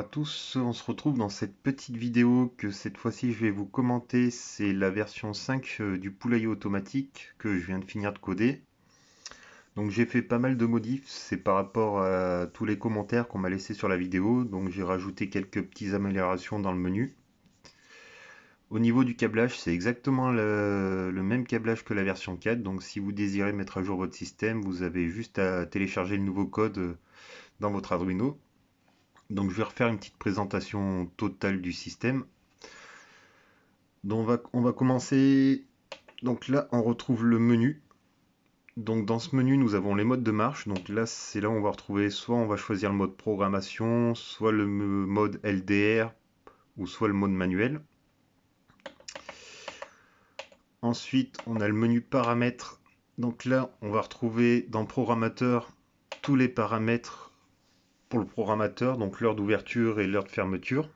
à tous, on se retrouve dans cette petite vidéo que cette fois-ci je vais vous commenter. C'est la version 5 du poulailler automatique que je viens de finir de coder. Donc j'ai fait pas mal de modifs, c'est par rapport à tous les commentaires qu'on m'a laissés sur la vidéo. Donc j'ai rajouté quelques petites améliorations dans le menu. Au niveau du câblage, c'est exactement le même câblage que la version 4. Donc si vous désirez mettre à jour votre système, vous avez juste à télécharger le nouveau code dans votre Arduino. Donc je vais refaire une petite présentation totale du système. Donc on va commencer. Donc là on retrouve le menu. Donc dans ce menu nous avons les modes de marche. Donc là c'est là où on va retrouver, soit on va choisir le mode programmation, soit le mode LDR, ou soit le mode manuel. Ensuite on a le menu paramètres. Donc là on va retrouver dans programmateur tous les paramètres pour le programmateur, donc l'heure d'ouverture et l'heure de fermeture.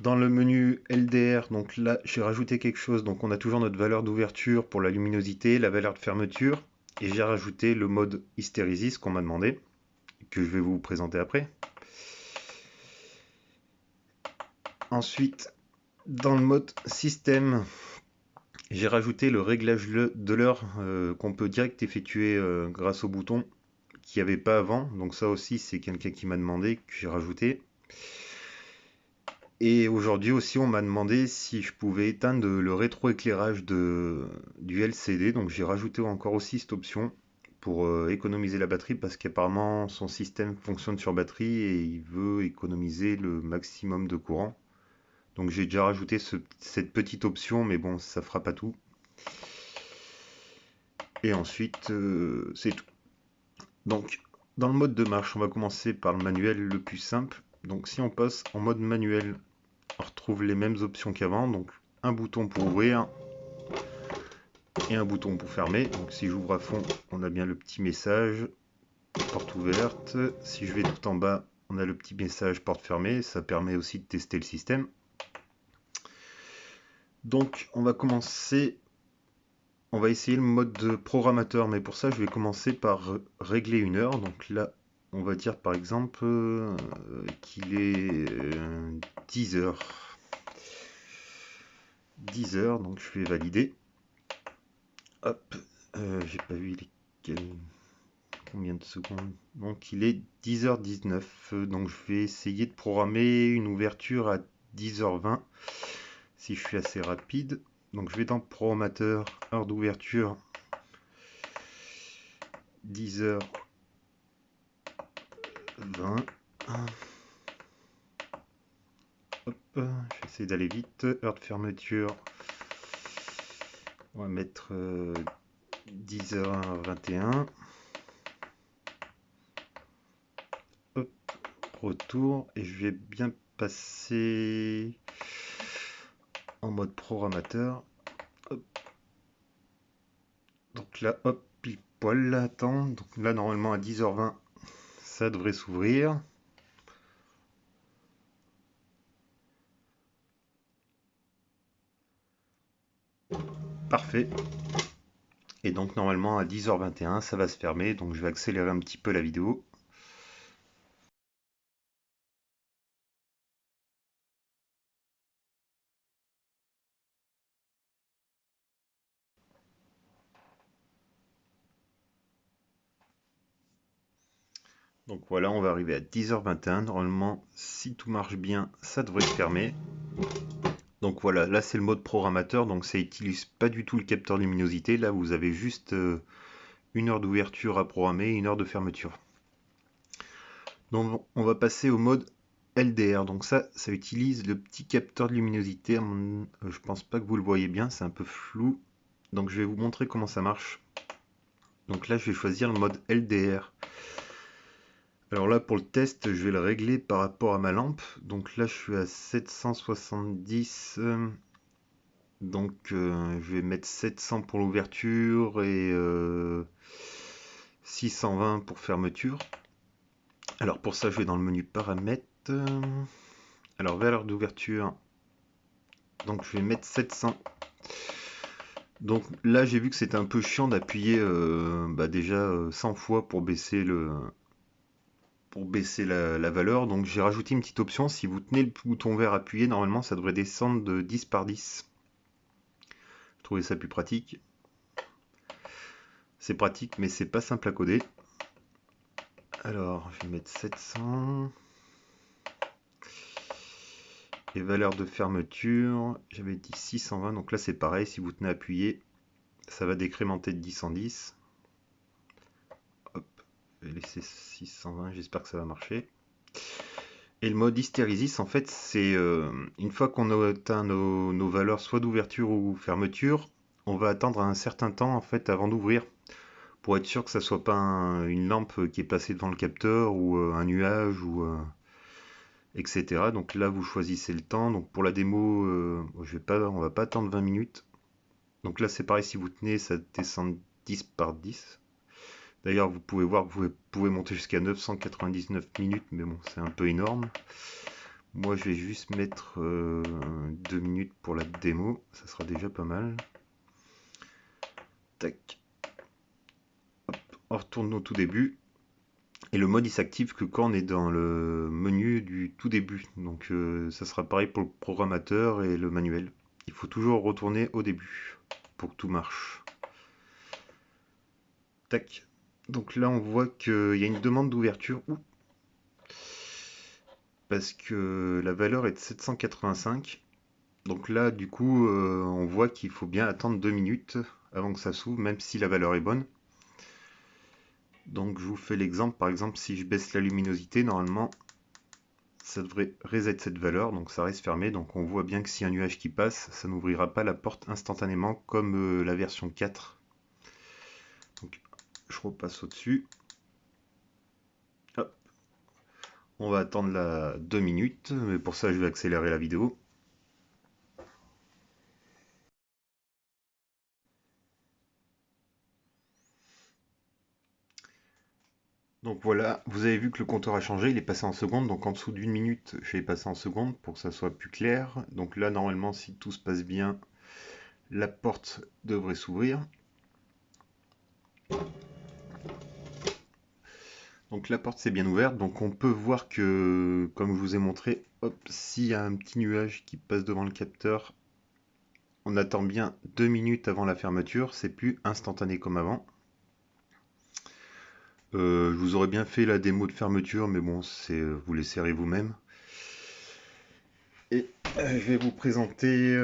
Dans le menu LDR, donc là j'ai rajouté quelque chose, donc on a toujours notre valeur d'ouverture pour la luminosité, la valeur de fermeture, et j'ai rajouté le mode hystérésis qu'on m'a demandé, que je vais vous présenter après. Ensuite, dans le mode système, j'ai rajouté le réglage de l'heure qu'on peut direct effectuer grâce au bouton qu'il n'y avait pas avant, donc ça aussi c'est quelqu'un qui m'a demandé, que j'ai rajouté. Et aujourd'hui aussi, on m'a demandé si je pouvais éteindre le rétroéclairage du LCD. Donc j'ai rajouté encore aussi cette option pour économiser la batterie parce qu'apparemment son système fonctionne sur batterie et il veut économiser le maximum de courant. Donc j'ai déjà rajouté cette petite option, mais bon, ça fera pas tout. Et ensuite, c'est tout. Donc dans le mode de marche, on va commencer par le manuel le plus simple. Donc si on passe en mode manuel, on retrouve les mêmes options qu'avant, donc un bouton pour ouvrir et un bouton pour fermer. Donc si j'ouvre à fond, on a bien le petit message porte ouverte. Si je vais tout en bas, on a le petit message porte fermée. Ça permet aussi de tester le système. Donc on va commencer, on va essayer le mode de programmateur, mais pour ça je vais commencer par régler une heure. Donc là on va dire par exemple qu'il est 10 heures. 10 heures, donc je vais valider. Hop, j'ai pas vu combien de secondes. Donc il est 10h19, donc je vais essayer de programmer une ouverture à 10h20 si je suis assez rapide. Donc je vais dans programmateur, heure d'ouverture 10h20. Hop, j'essaie d'aller vite. Heure de fermeture, on va mettre 10h21. Hop, retour, et je vais bien passer en mode programmateur. Hop. Donc là, hop, pile poil, là, attends. Donc là, normalement, à 10h20, ça devrait s'ouvrir. Parfait. Et donc, normalement, à 10h21, ça va se fermer. Donc, je vais accélérer un petit peu la vidéo. Donc voilà, on va arriver à 10h21. Normalement, si tout marche bien, ça devrait se fermer. Donc voilà, là c'est le mode programmateur, donc ça n'utilise pas du tout le capteur de luminosité. Là, vous avez juste une heure d'ouverture à programmer et une heure de fermeture. Donc on va passer au mode LDR. Donc ça utilise le petit capteur de luminosité. Je pense pas que vous le voyez bien, c'est un peu flou. Donc je vais vous montrer comment ça marche. Donc là, je vais choisir le mode LDR. Alors là, pour le test, je vais le régler par rapport à ma lampe. Donc là, je suis à 770. Donc je vais mettre 700 pour l'ouverture et 620 pour fermeture. Alors pour ça, je vais dans le menu paramètres. Alors valeur d'ouverture, donc je vais mettre 700. Donc là, j'ai vu que c'était un peu chiant d'appuyer déjà 100 fois pour baisser pour baisser la valeur. Donc j'ai rajouté une petite option, si vous tenez le bouton vert appuyé, normalement ça devrait descendre de 10 par 10. Je trouvais ça plus pratique. C'est pratique, mais c'est pas simple à coder. Alors, je vais mettre 700. Et valeur de fermeture, j'avais dit 620. Donc là, c'est pareil. Si vous tenez appuyé, ça va décrémenter de 10 en 10. Hop, je vais laisser 620. J'espère que ça va marcher. Et le mode hystérésis, en fait, c'est une fois qu'on a atteint nos valeurs, soit d'ouverture ou fermeture, on va attendre un certain temps en fait avant d'ouvrir, pour être sûr que ça soit pas une lampe qui est passée devant le capteur ou un nuage ou etc. Donc là vous choisissez le temps. Donc pour la démo, on va pas attendre 20 minutes. Donc là c'est pareil, si vous tenez, ça descend 10 par 10. D'ailleurs vous pouvez voir que vous pouvez monter jusqu'à 999 minutes, mais bon c'est un peu énorme. Moi je vais juste mettre 2 minutes pour la démo, ça sera déjà pas mal. Tac. Hop, on retourne au tout début. Et le mode il s'active que quand on est dans le menu du tout début. Donc ça sera pareil pour le programmateur et le manuel. Il faut toujours retourner au début pour que tout marche. Tac. Donc là on voit qu'il y a une demande d'ouverture. Parce que la valeur est de 785. Donc là du coup on voit qu'il faut bien attendre 2 minutes avant que ça s'ouvre, même si la valeur est bonne. Donc je vous fais l'exemple, par exemple si je baisse la luminosité, normalement ça devrait reset cette valeur, donc ça reste fermé. Donc on voit bien que s'il y a un nuage qui passe, ça n'ouvrira pas la porte instantanément comme la version 4. Donc je repasse au-dessus. Hop. On va attendre la 2 minutes, mais pour ça je vais accélérer la vidéo. Donc voilà, vous avez vu que le compteur a changé, il est passé en secondes, donc en dessous d'une minute, je vais passer en secondes pour que ça soit plus clair. Donc là, normalement, si tout se passe bien, la porte devrait s'ouvrir. Donc la porte s'est bien ouverte, donc on peut voir que, comme je vous ai montré, hop, s'il y a un petit nuage qui passe devant le capteur, on attend bien 2 minutes avant la fermeture, c'est plus instantané comme avant. Je vous aurais bien fait la démo de fermeture, mais bon, vous l'essaierez vous-même. Et je vais vous présenter,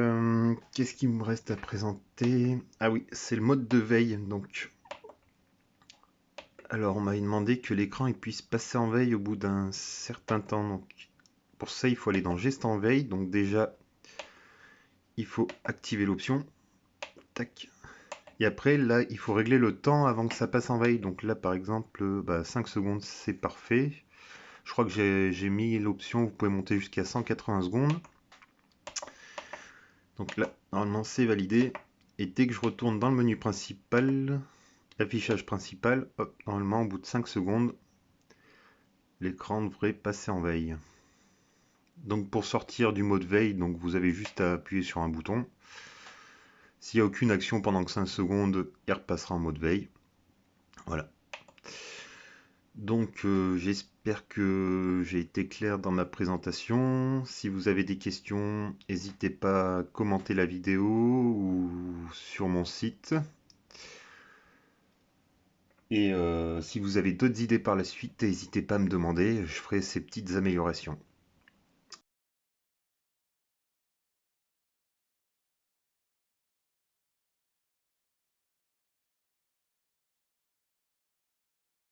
qu'est-ce qu'il me reste à présenter? Ah oui, c'est le mode de veille. Donc, alors on m'a demandé que l'écran il puisse passer en veille au bout d'un certain temps. Donc, pour ça, il faut aller dans Geste en veille. Donc déjà, il faut activer l'option. Tac. Et après, là, il faut régler le temps avant que ça passe en veille. Donc là, par exemple, 5 secondes, c'est parfait. Je crois que j'ai mis l'option, vous pouvez monter jusqu'à 180 secondes. Donc là, normalement, c'est validé. Et dès que je retourne dans le menu principal, affichage principal, hop, normalement, au bout de 5 secondes, l'écran devrait passer en veille. Donc pour sortir du mode veille, donc vous avez juste à appuyer sur un bouton. S'il n'y a aucune action pendant que 5 secondes, il repassera en mode veille. Voilà. Donc j'espère que j'ai été clair dans ma présentation. Si vous avez des questions, n'hésitez pas à commenter la vidéo ou sur mon site. Et si vous avez d'autres idées par la suite, n'hésitez pas à me demander, je ferai ces petites améliorations.